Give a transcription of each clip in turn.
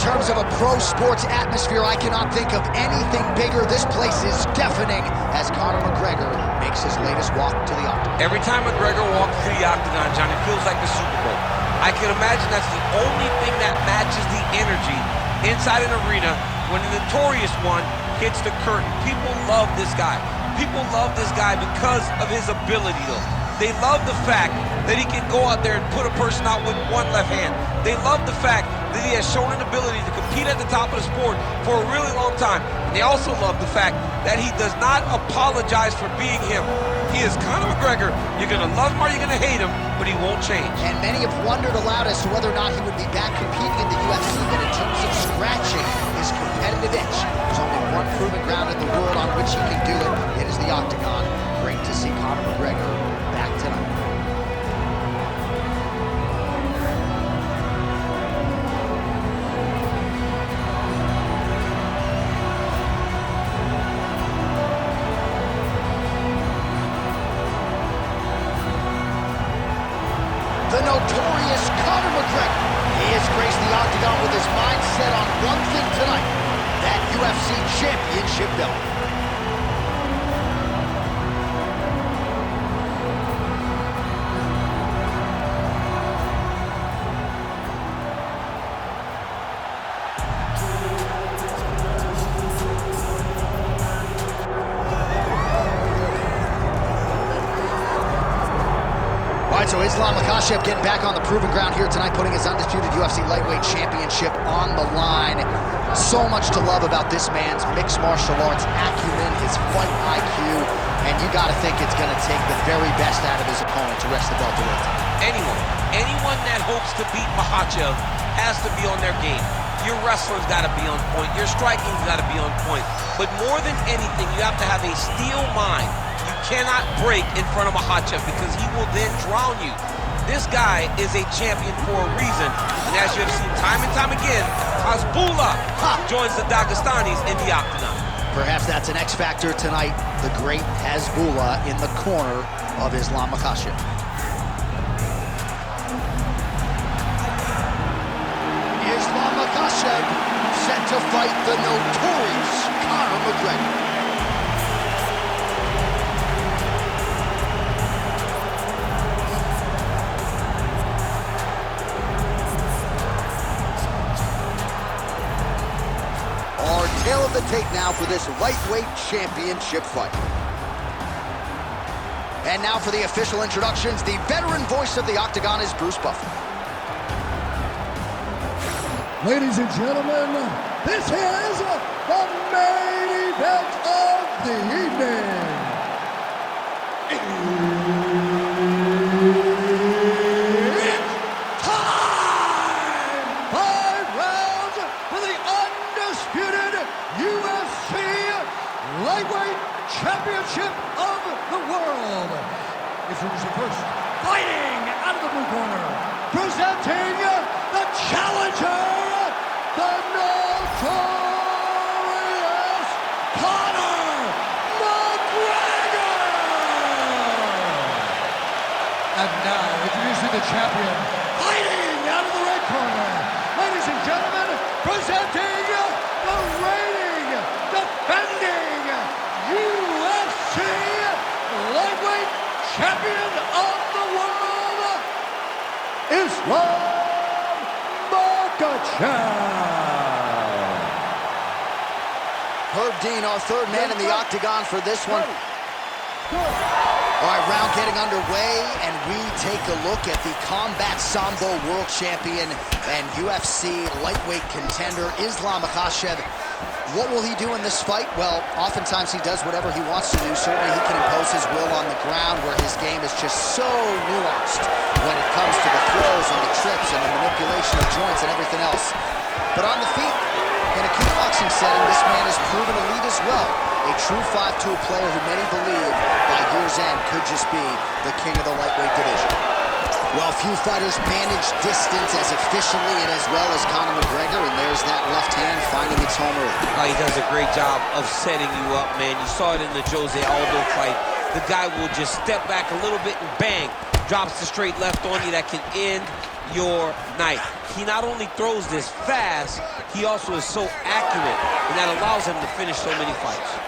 terms of a pro sports atmosphere, I cannot think of anything bigger. This place is deafening as Conor McGregor makes his latest walk to the octagon. Every time McGregor walks to the octagon, John, it feels like the Super Bowl. I can imagine that's the only thing that matches the energy inside an arena when the notorious one hits the curtain. People love this guy. People love this guy because of his ability, though. They love the fact that he can go out there and put a person out with one left hand. They love the fact that he has shown an ability to compete at the top of the sport for a really long time. And they also love the fact that he does not apologize for being him. He is Conor McGregor. You're going to love him or you're going to hate him, but he won't change. And many have wondered aloud as to whether or not he would be back competing in the UFC, but in terms of scratching his competitive itch, there's only one proven ground in the world on which he can do it. It is the octagon. Great to see Conor McGregor back tonight. The notorious Conor McGregor. He has graced the octagon with his mind set on one thing tonight, that UFC championship belt. So Islam Makachev getting back on the proven ground here tonight, putting his undisputed UFC lightweight championship on the line. So much to love about this man's mixed martial arts acumen, his fight IQ, and you got to think it's going to take the very best out of his opponent to wrest the belt away. Anyone that hopes to beat Makachev has to be on their game. Your wrestling's got to be on point. Your striking's got to be on point. But more than anything, you have to have a steel mind. You cannot break in front of Makachev because he will then drown you. This guy is a champion for a reason. And as you have seen time and time again, Hasbullah joins the Dagestanis in the octagon. Perhaps that's an X factor tonight. The great Hasbullah in the corner of Islam Makachev. Islam Makachev set to fight the notorious Conor McGregor. Tail of the tape now for this lightweight championship fight. And now for the official introductions, the veteran voice of the octagon is Bruce Buffer. Ladies and gentlemen, this is the main event of the evening. It's time! 5 rounds for the undisputed UFC lightweight championship of the world. Introducing first, fighting out of the blue corner, presenting the challenger, the notorious Conor McGregor. And now, introducing the champion, fighting out of the red corner, ladies and gentlemen, presenting the reigning, defending UFC lightweight champion of the world, Islam Makachev. Herb Dean, our third man in the octagon for this one. All right, round getting underway, and we take a look at the Combat Sambo world champion and UFC lightweight contender, Islam Makachev. What will he do in this fight? Well, oftentimes he does whatever he wants to do. Certainly he can impose his will on the ground, where his game is just so nuanced when it comes to the throws and the trips and the manipulation of joints and everything else. But on the feet, in a kickboxing setting, this man has proven elite as well. A true 5'2" player who many believe by year's end could just be the king of the lightweight division. Well, few fighters manage distance as efficiently and as well as Conor McGregor, and there's that left hand finding its home early. He does a great job of setting you up, man. You saw it in the Jose Aldo fight. the guy will just step back a little bit and bang, drops the straight left on you that can end your night. He not only throws this fast, he also is so accurate, and that allows him to finish so many fights.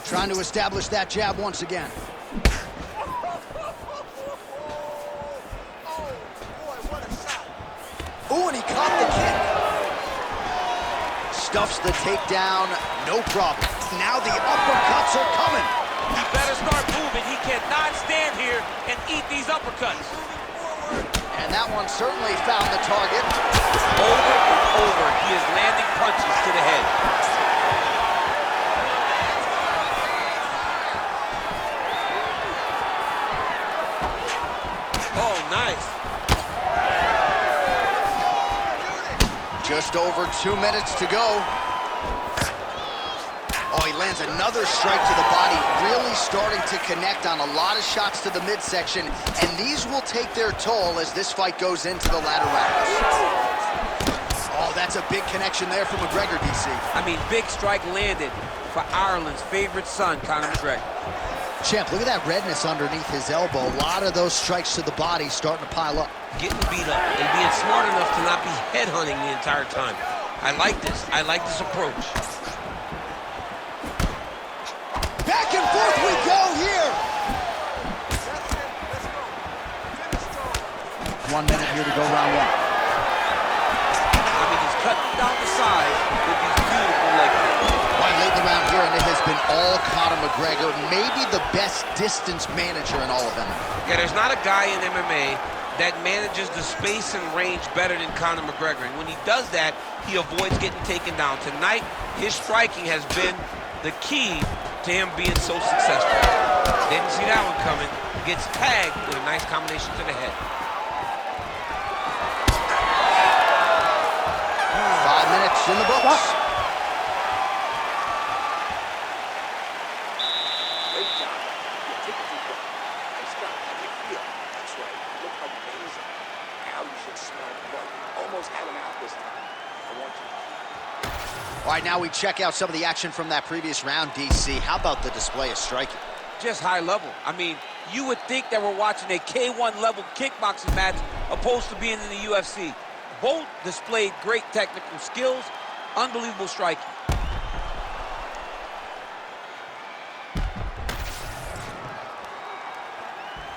Trying to establish that jab once again. Ooh, and he caught the kick. Stuffs the takedown, no problem. Now the uppercuts are coming. He better start moving. He cannot stand here and eat these uppercuts. And that one certainly found the target. Over and over, he is landing punches to the head. Oh, nice. Just over 2 minutes to go. Oh, he lands another strike to the body, really starting to connect on a lot of shots to the midsection, and these will take their toll as this fight goes into the latter rounds. Oh, that's a big connection there from McGregor, DC. I mean, big strike landed for Ireland's favorite son, Conor McGregor. Champ, look at that redness underneath his elbow. A lot of those strikes to the body starting to pile up. Getting beat up and being smart enough to not be headhunting the entire time. I like this. I like this approach. Back and forth we go here. 1 minute here to go, round one. I mean, he's cutting down the size with these beautiful leg kicks. Right, late in the round here, and it has been all Conor McGregor, maybe the best distance manager in all of MMA. Yeah, there's not a guy in MMA that manages the space and range better than Conor McGregor. And when he does that, he avoids getting taken down. Tonight, his striking has been the key to him being so successful. Didn't see that one coming. Gets tagged with a nice combination to the head. 5 minutes in the books. Great job. You take a deep breath. Nice job. How do you feel? That's right. You look amazing. Now you should smell blood. Almost had him out this time. I want you to keep it. All right, now we check out some of the action from that previous round, DC. How about the display of striking? Just high level. I mean, you would think that we're watching a K1 level kickboxing match opposed to being in the UFC. Both displayed great technical skills, unbelievable striking.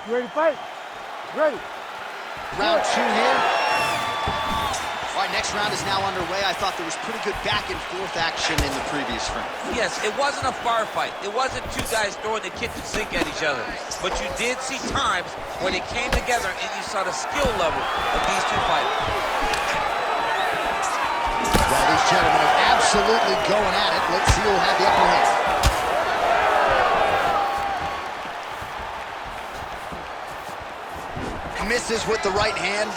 You ready to fight? Ready. Round two here. All right, next round is now underway. I thought there was pretty good back and forth action in the previous round. Yes, it wasn't a firefight. It wasn't two guys throwing the kitchen sink at each other. But you did see times when it came together and you saw the skill level of these two fighters. Well, these gentlemen are absolutely going at it. Let's see who'll have the upper hand. Misses with the right hand.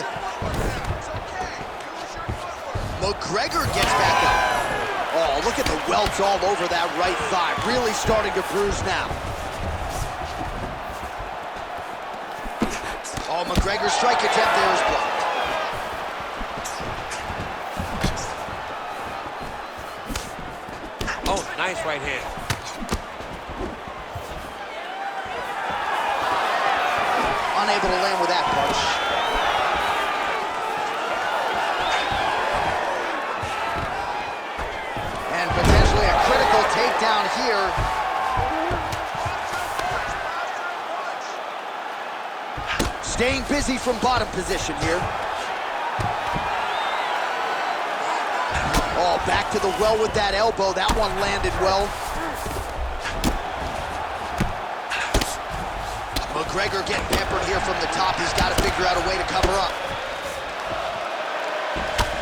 McGregor gets back up. Oh, look at the welts all over that right thigh. Really starting to bruise now. Oh, McGregor's strike attempt there is blocked. Oh, nice right hand. Unable to land with that punch. And potentially a critical takedown here. Staying busy from bottom position here. Oh, back to the well with that elbow. That one landed well. McGregor getting peppered here from the top. He's got to figure out a way to cover up.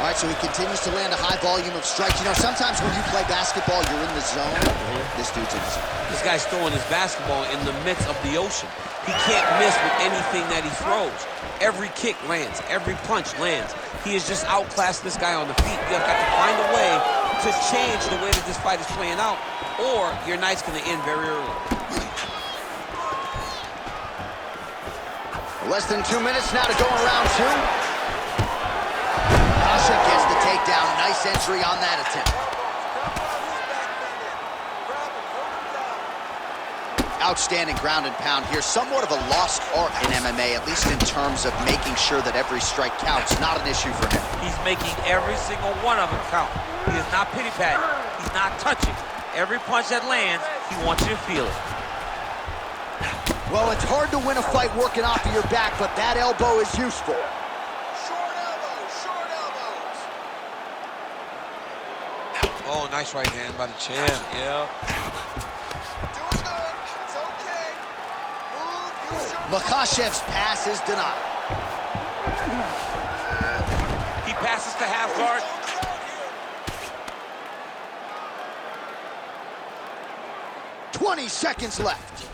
All right, so he continues to land a high volume of strikes. You know, sometimes when you play basketball, you're in the zone. This dude's in the zone. This guy's throwing his basketball in the midst of the ocean. He can't miss with anything that he throws. Every kick lands. Every punch lands. He has just outclassed this guy on the feet. You've got to find a way to change the way that this fight is playing out, or your night's going to end very early. Less than 2 minutes now to go in round two. Makachev gets the takedown. Nice entry on that attempt. Outstanding ground and pound here. Somewhat of a lost art in MMA, at least in terms of making sure that every strike counts. Not an issue for him. He's making every single one of them count. He is not pity-patting. He's not touching. Every punch that lands, he wants you to feel it. Well, it's hard to win a fight working off of your back, but that elbow is useful. Short elbows, short elbows. Oh, nice right hand by the champ. Yeah. Doing good. It's okay. Move, use your... Makachev's pass is denied. He passes to half guard. 20 seconds left.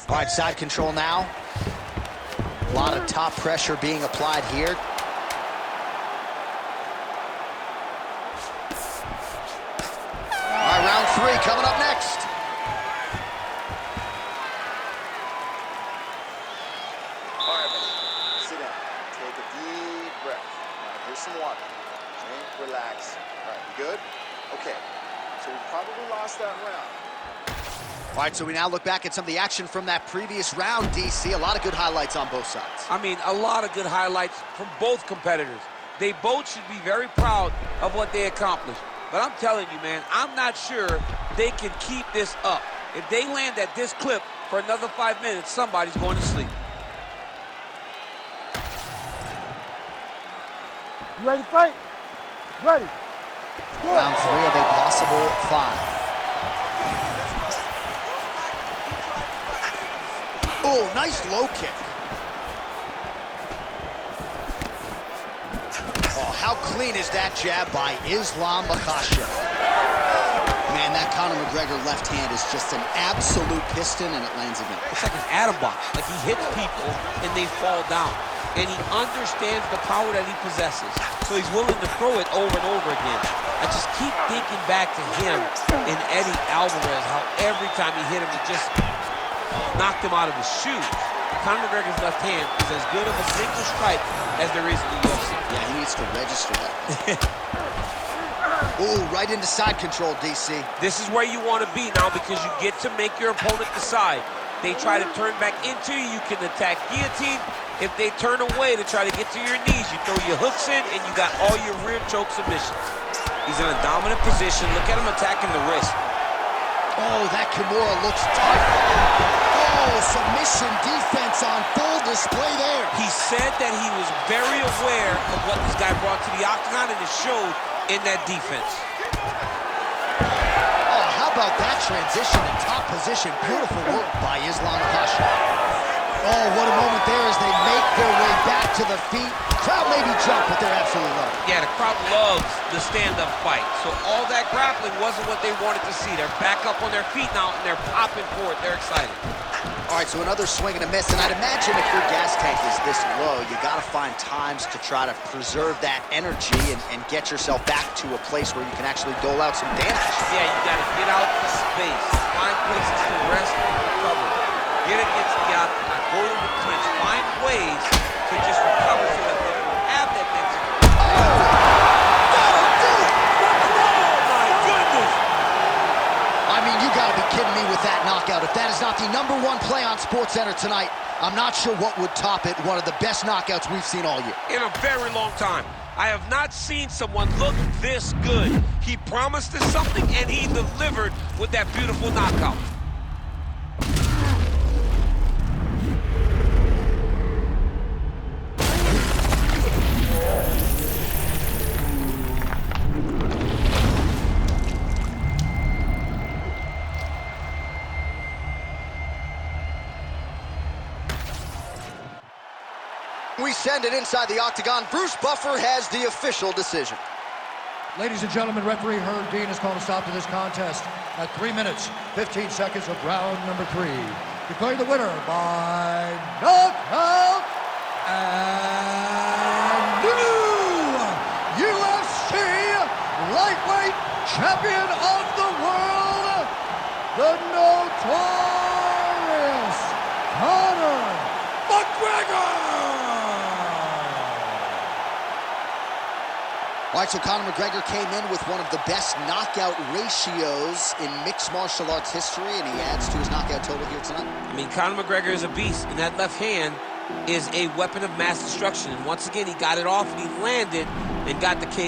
All right, side control now. A lot of top pressure being applied here. All right, round 3 coming up next. All right, buddy. Sit down. Take a deep breath. Now, here's some water. Drink, relax. All right, you good? Okay. So we probably lost that round. All right, so we now look back at some of the action from that previous round, DC. A lot of good highlights on both sides. I mean, a lot of good highlights from both competitors. They both should be very proud of what they accomplished. But I'm telling you, man, I'm not sure they can keep this up. If they land at this clip for another 5 minutes, somebody's going to sleep. You ready to fight? Ready. Round 3 of a possible 5. Oh, nice low kick. Oh, how clean is that jab by Islam Makachev? Man, that Conor McGregor left hand is just an absolute piston, and it lands again. It's like an atom box. Like he hits people and they fall down. And he understands the power that he possesses. So he's willing to throw it over and over again. I just keep thinking back to him and Eddie Alvarez, how every time he hit him, he just knocked him out of his shoes. Conor McGregor's left hand is as good of a single strike as there is in the UFC. Yeah, he needs to register that. Ooh, right into side control, DC. This is where you want to be now because you get to make your opponent decide. They try to turn back into you, you can attack guillotine. If they turn away to try to get to your knees, you throw your hooks in and you got all your rear choke submissions. He's in a dominant position. Look at him attacking the wrist. Oh, that Kimura looks tough. Oh, submission defense on full display there. He said that he was very aware of what this guy brought to the octagon, and it showed in that defense. Oh, how about that transition in top position? Beautiful work by Islam Makachev. Oh, what a moment there as they make their way back to the feet. Crowd maybe jump, but they're absolutely loving it. Yeah, the crowd loves the stand-up fight. So all that grappling wasn't what they wanted to see. They're back up on their feet now, and they're popping for it. They're excited. All right, so another swing and a miss. And I'd imagine if your gas tank is this low, you got to find times to try to preserve that energy and get yourself back to a place where you can actually dole out some damage. Yeah, you got to get out the space. Find places to rest and recover. Get against the octagon. Go to the clinch. Find ways to just recover so that they don't have that next. I mean, you gotta be kidding me with that knockout. If that is not the #1 play on SportsCenter tonight, I'm not sure what would top it. One of the best knockouts we've seen all year. In a very long time. I have not seen someone look this good. He promised us something, and he delivered with that beautiful knockout. We send it inside the octagon. Bruce Buffer has the official decision. Ladies and gentlemen, referee Herb Dean has called a stop to this contest at 3 minutes, 15 seconds of round number 3. Declaring the winner by knockout and new UFC lightweight champion of the world, the notorious Conor McGregor! All right, so Conor McGregor came in with one of the best knockout ratios in mixed martial arts history, and he adds to his knockout total here tonight. I mean, Conor McGregor is a beast, and that left hand is a weapon of mass destruction. And once again, he got it off, and he landed and got the KO.